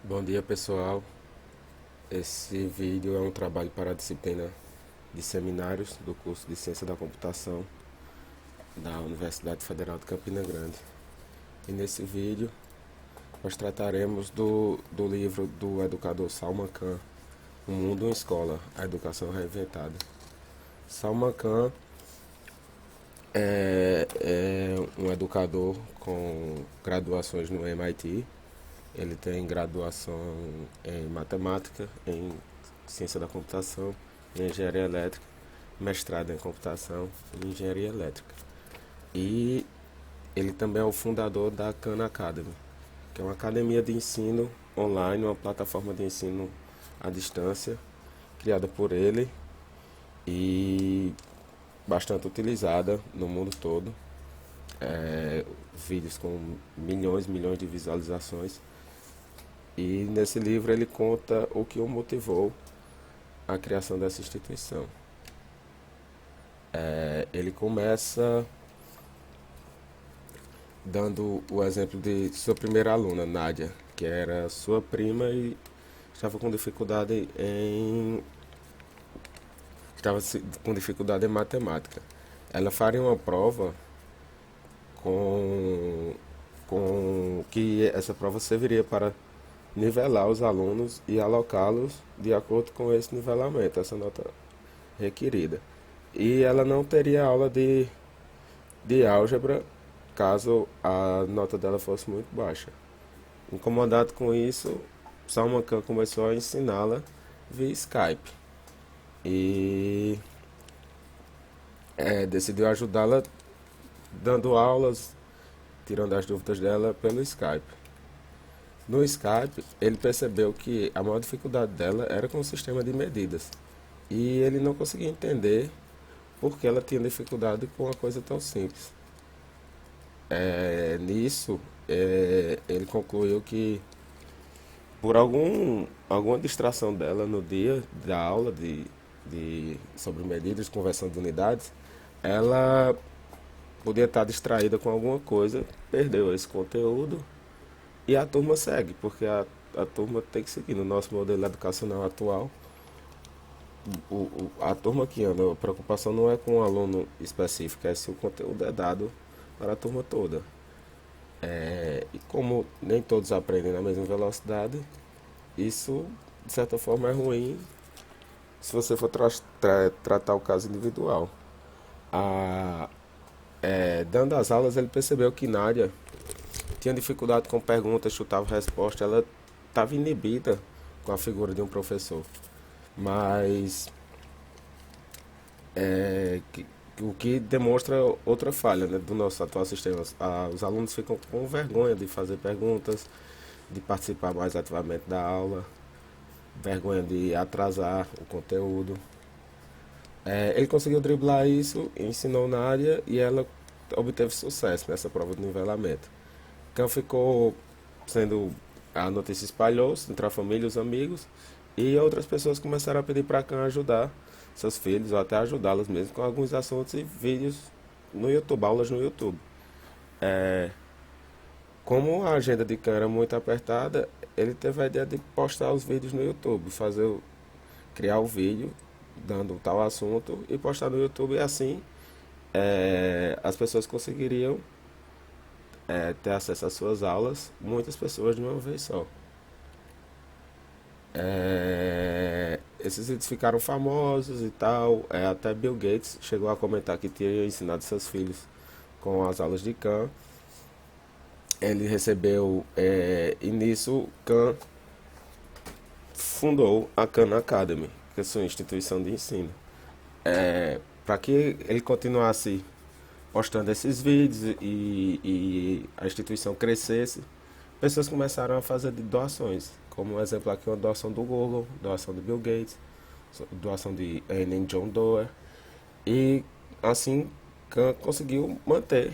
Bom dia, pessoal. Esse vídeo é um trabalho para a disciplina de seminários do curso de Ciência da Computação da Universidade Federal de Campina Grande. E nesse vídeo nós trataremos do livro do educador Salman Khan, O Mundo em Escola, a Educação Reinventada. Salman Khan é um educador com graduações no MIT. Ele tem graduação em matemática, em ciência da computação, em engenharia elétrica, mestrado em computação e engenharia elétrica. E ele também é o fundador da Khan Academy, que é uma academia de ensino online, uma plataforma de ensino à distância, criada por ele e bastante utilizada no mundo todo. Vídeos com milhões e milhões de visualizações. E nesse livro ele conta o que o motivou à criação dessa instituição. Ele começa dando o exemplo de sua primeira aluna, Nádia, que era sua prima e estava com dificuldade em matemática. Ela faria uma prova com, com que essa prova serviria para nivelar os alunos e alocá-los de acordo com esse nivelamento, essa nota requerida. E ela não teria aula de álgebra caso a nota dela fosse muito baixa. Incomodado com isso, Salman Khan começou a ensiná-la via Skype e decidiu ajudá-la dando aulas, tirando as dúvidas dela pelo Skype. No Skype, ele percebeu que a maior dificuldade dela era com o sistema de medidas. E ele não conseguia entender por que ela tinha dificuldade com uma coisa tão simples. Nisso, ele concluiu que por alguma distração dela no dia da aula sobre medidas, conversão de unidades, ela podia estar distraída com alguma coisa, perdeu esse conteúdo e a turma segue, porque a turma tem que seguir. No nosso modelo educacional atual, a turma que anda, a preocupação não é com um aluno específico, é se o conteúdo é dado para a turma toda. E como nem todos aprendem na mesma velocidade, isso de certa forma é ruim se você for tratar o caso individual. A, Dando as aulas, ele percebeu que Nádia tinha dificuldade com perguntas, chutava resposta, ela estava inibida com a figura de um professor. Mas o que demonstra outra falha, né, do nosso atual sistema. Os alunos ficam com vergonha de fazer perguntas, de participar mais ativamente da aula, vergonha de atrasar o conteúdo. Ele conseguiu driblar isso, ensinou Nádia e ela obteve sucesso nessa prova de nivelamento. Khan ficou sendo. A notícia espalhou-se entre a família e os amigos, e outras pessoas começaram a pedir para Khan ajudar seus filhos, ou até ajudá-los mesmo com alguns assuntos e vídeos no YouTube, aulas no YouTube. Como a agenda de Khan era muito apertada, ele teve a ideia de postar os vídeos no YouTube, criar o vídeo dando tal assunto e postar no YouTube, e assim as pessoas conseguiriam ter acesso às suas aulas, muitas pessoas de uma vez só. Esses vídeos ficaram famosos e tal. Até Bill Gates chegou a comentar que tinha ensinado seus filhos com as aulas de Khan. Ele recebeu, e nisso Khan fundou a Khan Academy, que é sua instituição de ensino. Para que ele continuasse postando esses vídeos e a instituição crescesse, pessoas começaram a fazer doações. Como um exemplo aqui, uma doação do Google, doação de Bill Gates, doação de N. John Doerr. E assim Khan conseguiu manter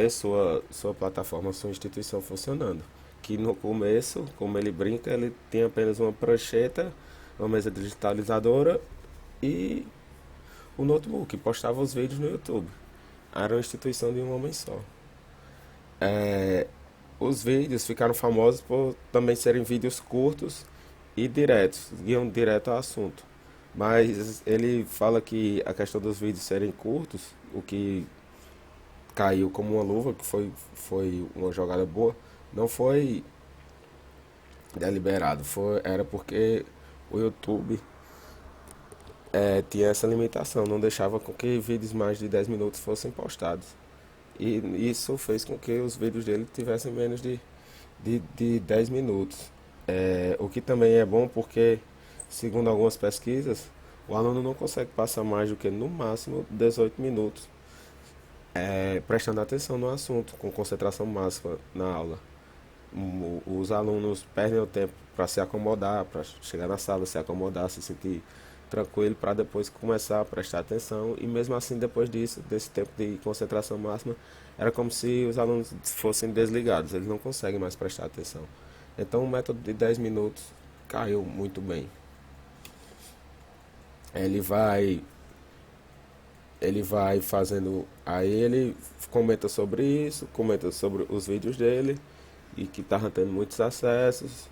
sua plataforma, sua instituição funcionando. Que no começo, como ele brinca, ele tinha apenas uma prancheta, uma mesa digitalizadora e o notebook, postava os vídeos no YouTube. Era uma instituição de um homem só. os vídeos ficaram famosos por também serem vídeos curtos e diretos, iam direto ao assunto. Mas ele fala que a questão dos vídeos serem curtos, o que caiu como uma luva, que foi uma jogada boa, não foi deliberado, era porque o YouTube tinha essa limitação, não deixava com que vídeos mais de 10 minutos fossem postados. E isso fez com que os vídeos dele tivessem menos de 10 minutos. O que também é bom porque, segundo algumas pesquisas, o aluno não consegue passar mais do que no máximo 18 minutos prestando atenção no assunto, com concentração máxima na aula. Os alunos perdem o tempo para se acomodar, para chegar na sala, se acomodar, se sentir tranquilo, para depois começar a prestar atenção. E mesmo assim, depois disso, desse tempo de concentração máxima, era como se os alunos fossem desligados, eles não conseguem mais prestar atenção. Então, o método de 10 minutos caiu muito bem. Ele vai ele vai fazendo. Aí ele comenta sobre isso, comenta sobre os vídeos dele e que tava tendo muitos acessos.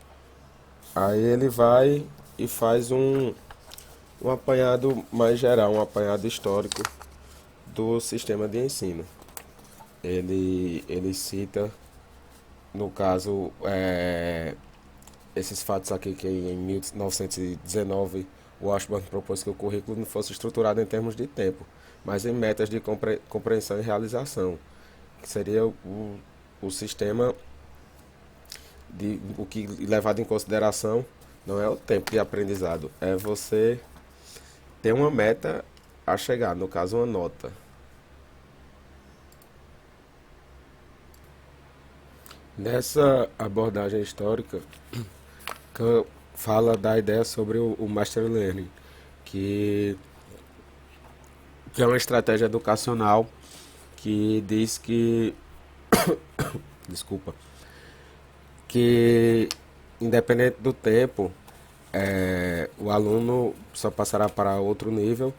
Aí ele vai e faz um apanhado mais geral, um apanhado histórico do sistema de ensino. Ele cita, no caso, esses fatos aqui que em 1919 o Washburn propôs que o currículo não fosse estruturado em termos de tempo, mas em metas de compreensão e realização, que seria o sistema de o que levado em consideração não é o tempo de aprendizado, é você ter uma meta a chegar, no caso uma nota. Nessa abordagem histórica, que fala da ideia sobre o Master Learning, que, que é uma estratégia educacional que diz que, desculpa, que independente do tempo, o aluno só passará para outro nível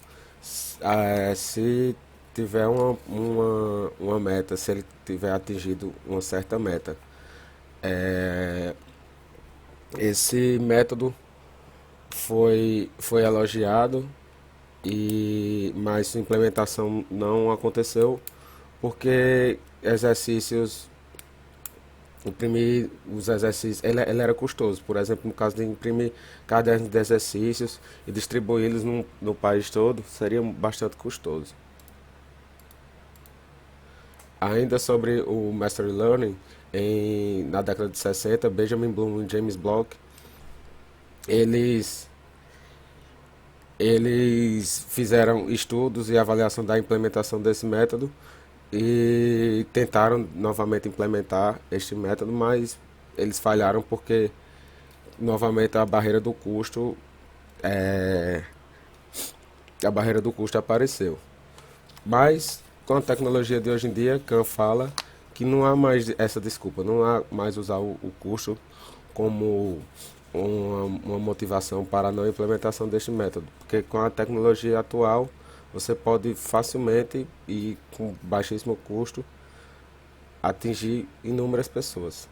se tiver uma meta, se ele tiver atingido uma certa meta. É, esse método foi elogiado, mas sua implementação não aconteceu porque exercícios, imprimir os exercícios, ele era custoso. Por exemplo, no caso de imprimir cadernos de exercícios e distribuí-los no país todo, seria bastante custoso. Ainda sobre o Mastery Learning, na década de 60, Benjamin Bloom e James Block, eles, eles fizeram estudos e avaliação da implementação desse método e tentaram novamente implementar este método, mas eles falharam porque novamente a barreira do custo apareceu. Mas com a tecnologia de hoje em dia, Khan fala que não há mais essa desculpa, não há mais usar o custo como uma motivação para a não implementação deste método, porque com a tecnologia atual você pode facilmente e com baixíssimo custo atingir inúmeras pessoas.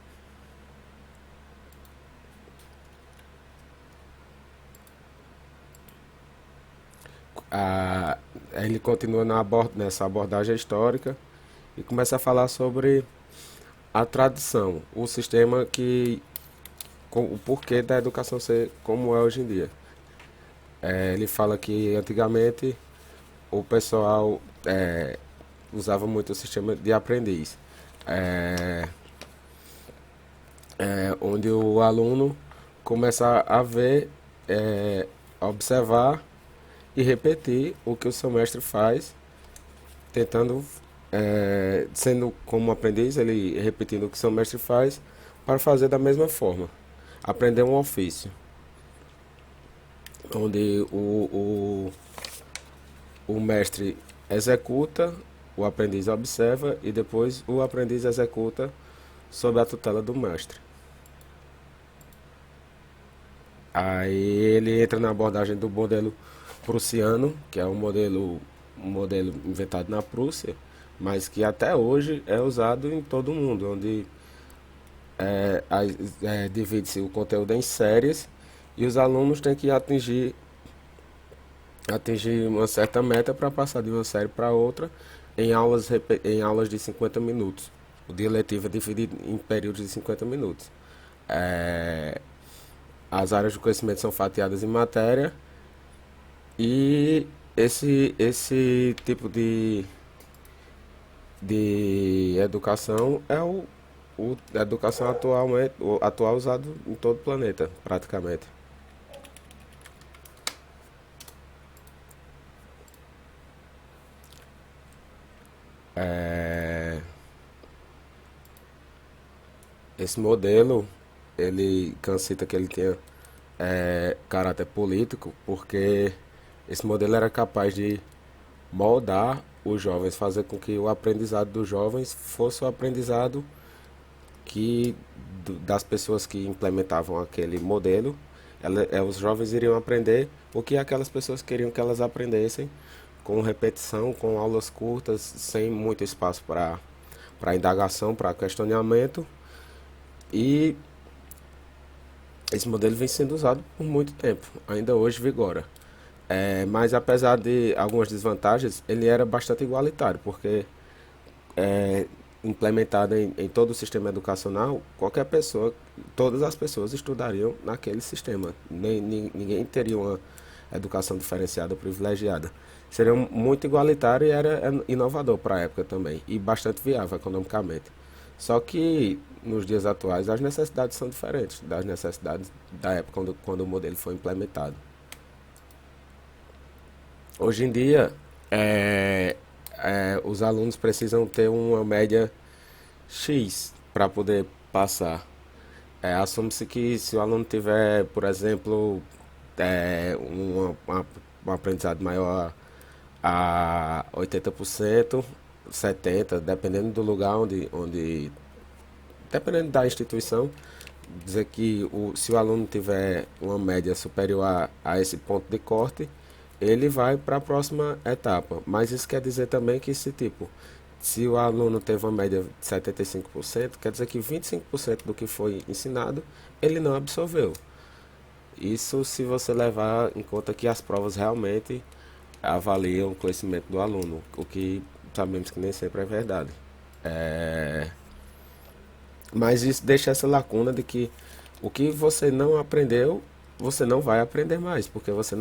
Ah, ele continua nessa abordagem histórica e começa a falar sobre a tradição, o sistema o porquê da educação ser como é hoje em dia. Ele fala que antigamente o pessoal usava muito o sistema de aprendiz, é, onde o aluno começa a ver, a observar e repetir o que o seu mestre faz, tentando, sendo como aprendiz, ele repetindo o que o seu mestre faz para fazer da mesma forma. Aprender um ofício, onde o mestre executa, o aprendiz observa e depois o aprendiz executa sob a tutela do mestre. Aí ele entra na abordagem do modelo prussiano, que é um modelo inventado na Prússia, mas que até hoje é usado em todo o mundo, onde divide-se o conteúdo em séries e os alunos têm que atingir uma certa meta para passar de uma série para outra em aulas de 50 minutos. O dia letivo é dividido em períodos de 50 minutos. É, as áreas de conhecimento são fatiadas em matéria e esse tipo de educação é a educação atualmente, o atual usado em todo o planeta, praticamente. É, esse modelo, ele Cancita que ele tinha caráter político, porque esse modelo era capaz de moldar os jovens, fazer com que o aprendizado dos jovens fosse o aprendizado das pessoas que implementavam aquele modelo, os jovens iriam aprender o que aquelas pessoas queriam que elas aprendessem, com repetição, com aulas curtas, sem muito espaço para indagação, para questionamento. E esse modelo vem sendo usado por muito tempo, ainda hoje vigora. Mas apesar de algumas desvantagens, ele era bastante igualitário, porque é, implementada em todo o sistema educacional, qualquer pessoa, todas as pessoas estudariam naquele sistema. Ninguém teria uma educação diferenciada, privilegiada. Seria muito igualitário e era inovador para a época também, e bastante viável economicamente. Só que nos dias atuais as necessidades são diferentes das necessidades da época quando o modelo foi implementado. Hoje em dia, os alunos precisam ter uma média X para poder passar. Assume-se que se o aluno tiver, por exemplo, um aprendizado maior a 80%, 70%, dependendo do lugar dependendo da instituição, dizer que se o aluno tiver uma média superior a esse ponto de corte, ele vai para a próxima etapa. Mas isso quer dizer também que se o aluno teve uma média de 75%, quer dizer que 25% do que foi ensinado ele não absorveu. Isso se você levar em conta que as provas realmente avaliam o conhecimento do aluno, o que sabemos que nem sempre é verdade. É, Mas isso deixa essa lacuna de que o que você não aprendeu, você não vai aprender mais, porque você não